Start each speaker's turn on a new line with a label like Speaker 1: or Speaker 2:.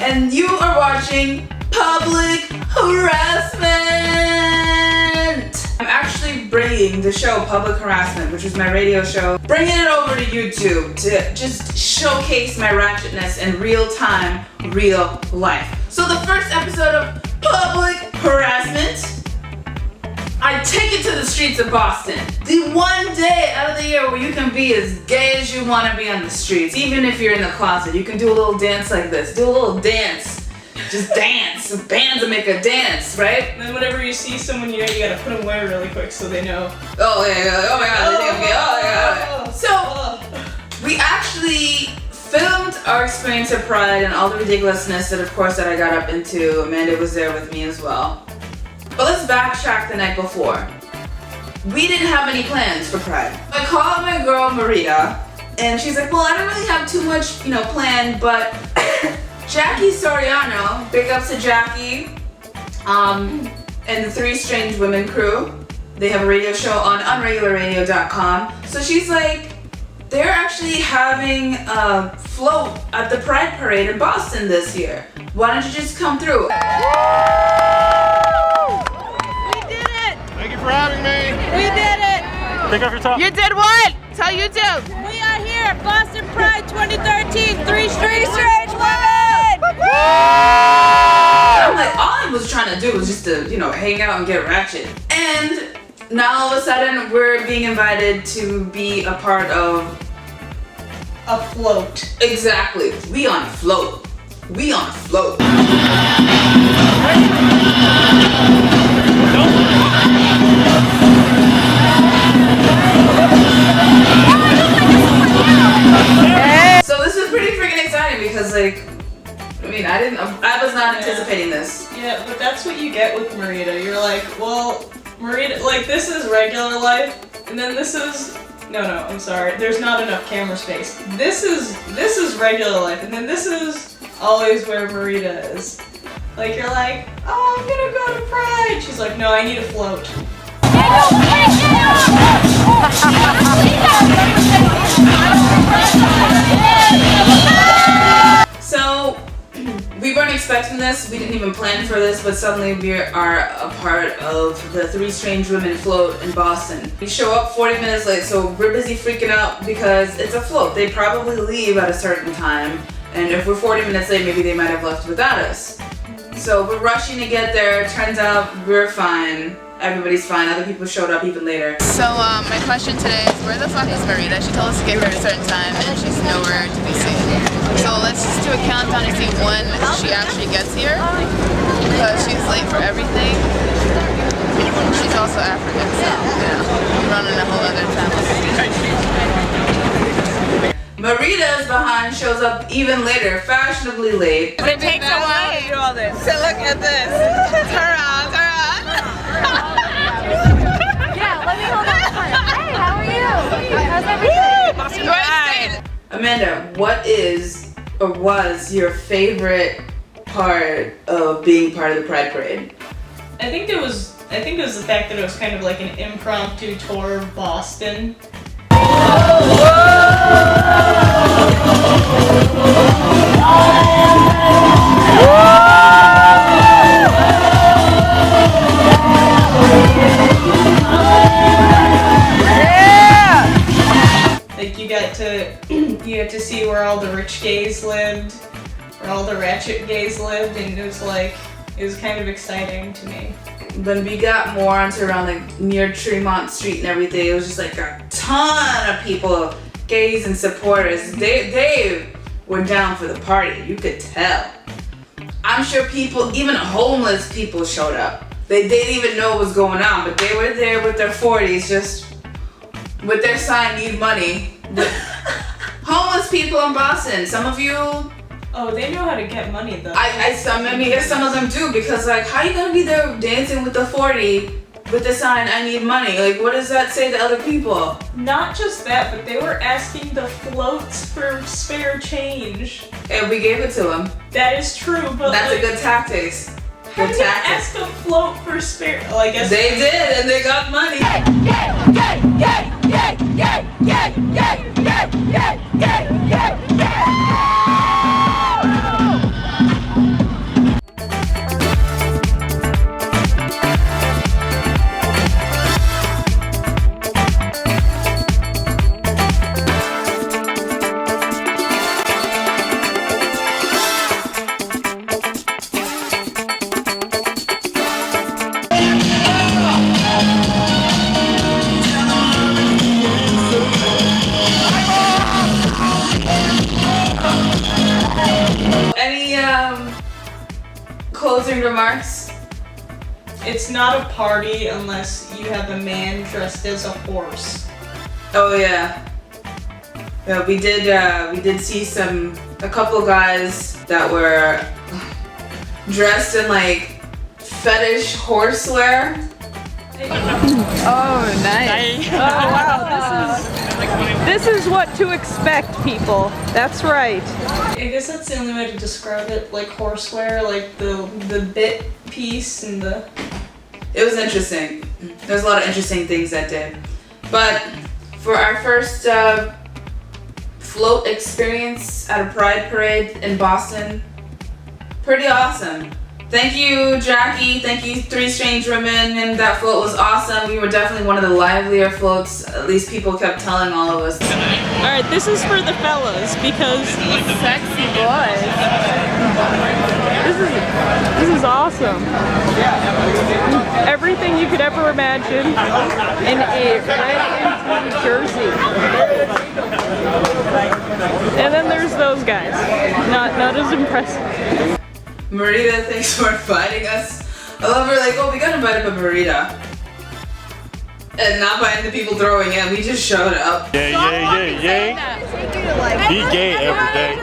Speaker 1: and you are watching Public Harassment. I'm actually bringing the show Public Harassment, which is my radio show, bringing it over to YouTube to just showcase my ratchetness in real time, real life. So the first episode of Public Harassment, I take it to the streets of Boston. The one day out of the year where you can be as gay as you want to be on the streets. Even if you're in the closet, you can do a little dance like this. Do a little dance. Just dance. The bands will make a dance, right?
Speaker 2: And then whenever you see someone you know, you gotta put them away really quick so they know.
Speaker 1: Oh yeah, oh my god, they think I'm gay. Oh my god. So, we actually filmed our experience at Pride and all the ridiculousness that of course that I got up into. Amanda was there with me as well. But let's backtrack the night before. We didn't have any plans for Pride. I called my girl Marita, and she's like, well, I don't really have too much, planned, but Jackie Soriano, big ups to Jackie, and the Three Strange Women crew. They have a radio show on unregularradio.com. So she's like, they're actually having a float at the Pride Parade in Boston this year. Why don't you just come through?
Speaker 3: For having me.
Speaker 4: We did it.
Speaker 3: Take off your top.
Speaker 4: You did what? Tell YouTube. We are here, Boston Pride 2013, Three Strange Women.
Speaker 1: I'm like, all I was trying to do was just to, hang out and get ratchet. And now all of a sudden we're being invited to be a part of
Speaker 2: a float.
Speaker 1: Exactly. We on float. We on float. So this was pretty freaking exciting because I was not anticipating this.
Speaker 2: Yeah, but that's what you get with Marita. You're like, well, Marita, this is regular life, and then this is, no, I'm sorry, there's not enough camera space. This is regular life, and then this is always where Marita is. Like, you're like, oh, I'm gonna go to Pride. She's like, no, I need a float.
Speaker 1: So, we weren't expecting this, we didn't even plan for this, but suddenly we are a part of the Three Strange Women float in Boston. We show up 40 minutes late, so we're busy freaking out because it's a float. They probably leave at a certain time, and if we're 40 minutes late, maybe they might have left without us. So we're rushing to get there. Turns out we're fine. Everybody's fine. Other people showed up even later.
Speaker 5: So my question today is, where the fuck is Marita? She told us to get here at a certain time and she's nowhere to be seen. So let's just do a countdown to see when she actually gets here, because she's late for everything. She's also African, so running a whole other family.
Speaker 1: Marita's behind shows up even later, fashionably late.
Speaker 4: It takes a while to do all this. So look at this. Turn on.
Speaker 6: Yeah, let me hold on. Hey, how are you? How's everything?
Speaker 4: Boston Pride.
Speaker 1: Amanda, what is or was your favorite part of being part of the Pride Parade?
Speaker 2: I think it was the fact that it was kind of like an impromptu tour of Boston. Like you got to see where all the rich gays lived, where all the ratchet gays lived, and it was kind of exciting to me.
Speaker 1: When we got more onto around near Tremont Street and everything, it was just like a ton of people, gays and supporters. They were down for the party, you could tell. I'm sure people, even homeless people showed up. They didn't even know what was going on, but they were there with their 40s, just with their sign, need money. Homeless people in Boston, some of you...
Speaker 2: Oh, they know how to get money though.
Speaker 1: Some of them do, because how you gonna be there dancing with the 40 with the sign, I need money? What does that say to other people?
Speaker 2: Not just that, but they were asking the floats for spare change.
Speaker 1: And we gave it to them.
Speaker 2: That is true, but
Speaker 1: that's a good tactic.
Speaker 2: How do you ask a float for spare? Well, I guess
Speaker 1: they did, and they got money. closing remarks?
Speaker 2: It's not a party unless you have a man dressed as a horse.
Speaker 1: Oh yeah. Yeah, we did see a couple guys that were dressed in like fetish horseware.
Speaker 5: Oh, nice.
Speaker 3: Oh wow, this is what to expect, people. That's right.
Speaker 2: I guess that's the only way to describe it, like horseware, like the bit piece and the...
Speaker 1: It was interesting. There's a lot of interesting things that day. But for our first float experience at a Pride Parade in Boston, pretty awesome. Thank you, Jackie. Thank you, Three Strange Women. And that float was awesome. We were definitely one of the livelier floats. At least people kept telling all of us.
Speaker 3: All right, this is for the fellas because
Speaker 5: Sexy boys.
Speaker 3: this is awesome. Everything you could ever imagine in a red and blue jersey. And then there's those guys. Not as impressive.
Speaker 1: Marita, thanks for inviting us. I love her, like, oh, we got invited by Marita. And not by the people throwing in, we just showed up.
Speaker 7: Yeah. He gay every day.